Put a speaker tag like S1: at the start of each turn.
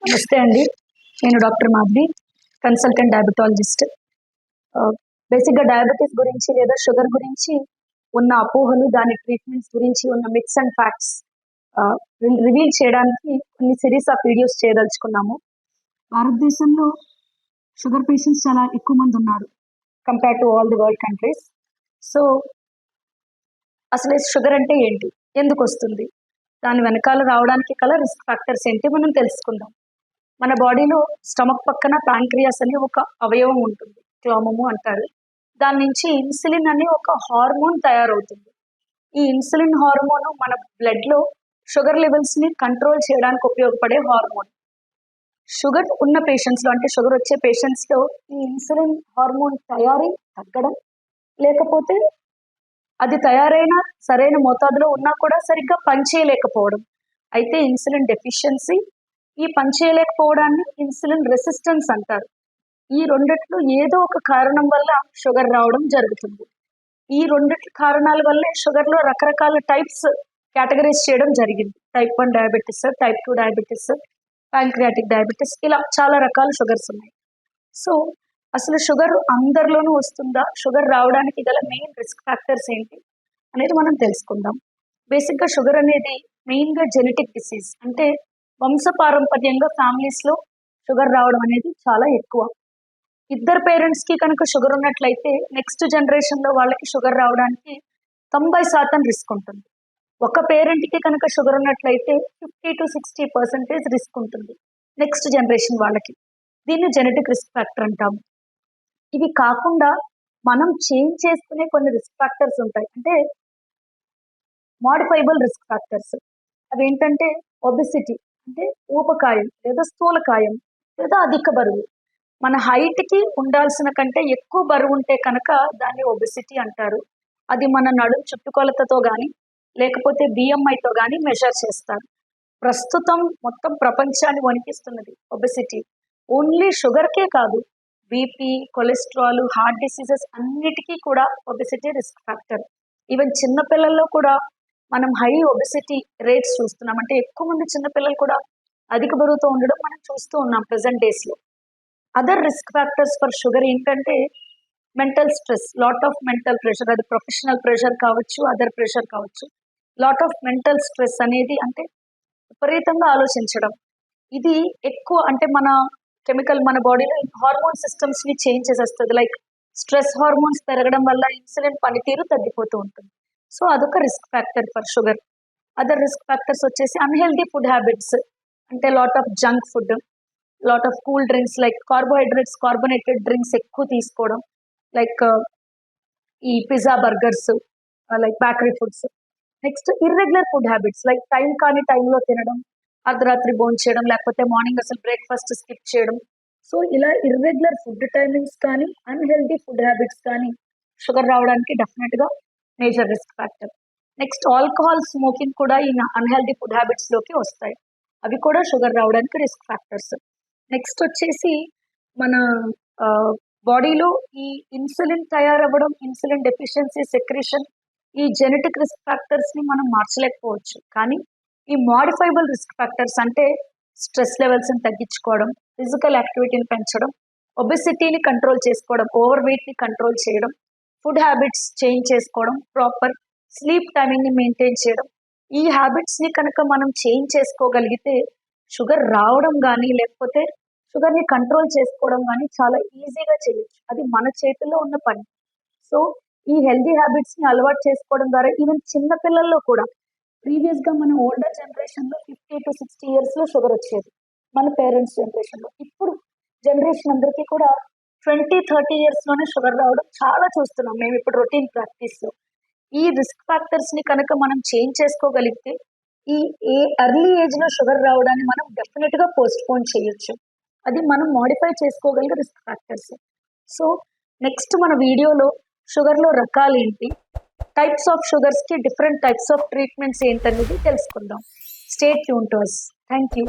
S1: నమస్తే అండి. నేను డాక్టర్ మాధవి, కన్సల్టెంట్ డయాబెటాలజిస్ట్. బేసిక్‌గా డయాబెటిస్ గురించి లేదా షుగర్ గురించి ఉన్న అపోహలు, దాని ట్రీట్మెంట్స్ గురించి ఉన్న మిత్స్ అండ్ ఫ్యాక్ట్స్ రివీల్ చేయడానికి కొన్ని సిరీస్ ఆఫ్ వీడియోస్ చేయదలుచుకున్నాము. భారతదేశంలో షుగర్ పేషెంట్స్ చాలా ఎక్కువ మంది ఉన్నారు compare to all the world countries. So అసలు షుగర్ అంటే ఏంటి? ఎందుకు వస్తుంది? దాని వెనకాల రావడానికి గల రిస్క్ ఫ్యాక్టర్స్ ఏంటి మనం తెలుసుకుందాం. మన బాడీలో స్టమక్ పక్కన ప్యాంక్రియాస్ అని ఒక అవయవం ఉంటుంది, క్లోమము అంటారు. దాని నుంచి ఇన్సులిన్ అనే ఒక హార్మోన్ తయారవుతుంది. ఈ ఇన్సులిన్ హార్మోన్ మన బ్లడ్ లో షుగర్ లెవెల్స్ ని కంట్రోల్ చేయడానికి ఉపయోగపడే హార్మోన్. షుగర్ ఉన్న పేషెంట్స్ లో, అంటే షుగర్ వచ్చే పేషెంట్స్ లో ఈ ఇన్సులిన్ హార్మోన్ తయారీ తగ్గడం, లేకపోతే అది తయారైన సరైన మోతాదులో ఉన్నా కూడా సరిగ్గా పనిచేయలేకపోవడం అయితే ఇన్సులిన్ డెఫిషియన్సీ. ఈ పనిచేయలేకపోవడాన్ని ఇన్సులిన్ రెసిస్టెన్స్ అంటారు. ఈ రెండిట్లో ఏదో ఒక కారణం వల్ల షుగర్ రావడం జరుగుతుంది. ఈ రెండిటి కారణాల వల్లే షుగర్ లో రకరకాల టైప్స్ కేటగరైజ్ చేయడం జరిగింది. Type 1 diabetes, type 2 diabetes, pancreatic diabetes, ఇలా చాలా రకాల షుగర్స్ ఉన్నాయి. సో అసలు షుగర్ అందరిలోనూ వస్తుందా? షుగర్ రావడానికి గల మెయిన్ రిస్క్ ఫ్యాక్టర్స్ ఏంటి అనేది మనం తెలుసుకుందాం. బేసిక్గా షుగర్ అనేది మెయిన్గా జెనెటిక్ డిసీజ్, అంటే వంశపారంపర్యంగా ఫ్యామిలీస్ లో షుగర్ రావడం అనేది చాలా ఎక్కువ. ఇద్దరు పేరెంట్స్ కి కనుక షుగర్ ఉన్నట్లయితే నెక్స్ట్ జనరేషన్ లో వాళ్ళకి షుగర్ రావడానికి 90% రిస్క్ ఉంటుంది. ఒక పేరెంట్ కి కనుక షుగర్ ఉన్నట్లయితే 50 to 60% రిస్క్ ఉంటుంది నెక్స్ట్ జనరేషన్ వాళ్ళకి. దీన్ని జెనెటిక్ రిస్క్ ఫ్యాక్టర్ అంటాము. ఇవి కాకుండా మనం చేంజ్ చేసుకునే కొన్ని రిస్క్ ఫ్యాక్టర్స్ ఉంటాయి, అంటే మాడిఫైబుల్ రిస్క్ ఫ్యాక్టర్స్. అవి ఏంటంటే ఒబెసిటీ, అంటే ఊబకాయం లేదా స్థూలకాయం, లేదా అధిక బరువు. మన హైట్ కి ఉండాల్సిన కంటే ఎక్కువ బరువు ఉంటే కనుక దాన్ని ఒబెసిటీ అంటారు. అది మన నడుం చుట్టుకొలతతో కానీ లేకపోతే బిఎంఐతో కానీ మెజర్ చేస్తారు. ప్రస్తుతం మొత్తం ప్రపంచాన్ని వణికిస్తున్నది ఒబెసిటీ. ఓన్లీ షుగర్కే కాదు, బీపీ, కొలెస్ట్రాల్, హార్ట్ డిసీజెస్ అన్నిటికీ కూడా ఒబెసిటీ రిస్క్ ఫ్యాక్టర్. ఈవెన్ చిన్నపిల్లల్లో కూడా మనం హై ఒబెసిటీ రేట్స్ చూస్తున్నాం, అంటే ఎక్కువ మంది చిన్నపిల్లలు కూడా అధిక బరువుతో ఉండడం మనం చూస్తూ ఉన్నాం ప్రెసెంట్ డేస్ లో. Other risk factors for sugar ఏంటంటే mental stress, lot of mental pressure. అది ప్రొఫెషనల్ ప్రెషర్ కావచ్చు, అదర్ ప్రెషర్ కావచ్చు. లాట్ ఆఫ్ మెంటల్ స్ట్రెస్ అనేది అంటే విపరీతంగా ఆలోచించడం. ఇది ఎక్కువ, అంటే మన కెమికల్ మన బాడీలో హార్మోన్ సిస్టమ్స్ ని చేంజ్ చేసేస్తుంది. లైక్ స్ట్రెస్ హార్మోన్స్ పెరగడం వల్ల ఇన్సులిన్ పనితీరు తగ్గిపోతూ ఉంటుంది. సో అదొక risk factor for sugar. Other risk factors వచ్చేసి అన్హెల్దీ ఫుడ్ హ్యాబిట్స్, అంటే lot of junk food, lot of cool drinks, like carbohydrates, carbonated drinks ఎక్కువ తీసుకోవడం, లైక్ ఈ pizza, burgers, like bakery foods. Next irregular food habits, like time కానీ టైంలో తినడం, అర్ధరాత్రి భోజనం చేయడం, లేకపోతే మార్నింగ్ అసలు బ్రేక్ఫాస్ట్ స్కిప్ చేయడం. సో ఇలా ఇర్రెగ్యులర్ ఫుడ్ టైమింగ్స్ కానీ అన్హెల్దీ ఫుడ్ హ్యాబిట్స్ కానీ షుగర్ రావడానికి డెఫినెట్ గా major risk factor. Next alcohol, smoking కూడా ఈ అన్హెల్దీ ఫుడ్ హ్యాబిట్స్ లోకి వస్తాయి. అవి కూడా షుగర్ రావడానికి రిస్క్ ఫ్యాక్టర్స్. నెక్స్ట్ వచ్చేసి మన బాడీలో ఈ ఇన్సులిన్ తయారవ్వడం, ఇన్సులిన్ డెఫిషియన్సీ, సెక్రేషన్, ఈ జెనెటిక్ రిస్క్ ఫ్యాక్టర్స్ ని మనం మార్చలేకపోవచ్చు. కానీ ఈ మాడిఫైబుల్ రిస్క్ ఫ్యాక్టర్స్, అంటే స్ట్రెస్ లెవెల్స్ ని తగ్గించుకోవడం, ఫిజికల్ యాక్టివిటీని పెంచడం, ఒబెసిటీని కంట్రోల్ చేసుకోవడం, ఓవర్ వెయిట్ ని కంట్రోల్ చేయడం, ఫుడ్ హ్యాబిట్స్ చేంజ్ చేసుకోవడం, ప్రాపర్ స్లీప్ టైమింగ్ ని మెయింటైన్ చేయడం, ఈ హ్యాబిట్స్ ని కనుక మనం చేంజ్ చేసుకోగలిగితే షుగర్ రావడం కానీ లేకపోతే షుగర్ ని కంట్రోల్ చేసుకోవడం కానీ చాలా ఈజీగా చేయొచ్చు. అది మన చేతుల్లో ఉన్న పని. సో ఈ హెల్దీ హ్యాబిట్స్ ని అలవాటు చేసుకోవడం ద్వారా ఈవెన్ చిన్న పిల్లల్లో కూడా, ప్రీవియస్ గా మన ఓల్డర్ జనరేషన్ లో 50 to 60 years లో షుగర్ వచ్చేది మన పేరెంట్స్ జనరేషన్ లో. ఇప్పుడు జనరేషన్ అందరికీ కూడా 20-30 years లోనే షుగర్ రావడం చాలా చూస్తున్నాం మేము ఇప్పుడు రొటీన్ ప్రాక్టీస్ లో. ఈ రిస్క్ ఫ్యాక్టర్స్ ని కనుక మనం చేంజ్ చేసుకోగలిగితే ఈ ఎర్లీ ఏజ్ లో షుగర్ రావడాన్ని మనం డెఫినెట్ గా పోస్ట్ పోన్ చేయొచ్చు. అది మనం మోడిఫై చేసుకోగలిగే రిస్క్ ఫ్యాక్టర్స్. సో నెక్స్ట్ మన వీడియోలో షుగర్ లో రకాలు ఏంటి, టైప్స్ ఆఫ్ షుగర్స్ కి డిఫరెంట్ టైప్స్ ఆఫ్ ట్రీట్మెంట్స్ ఏంటనేది తెలుసుకుందాం. Stay tune to us. Thank you.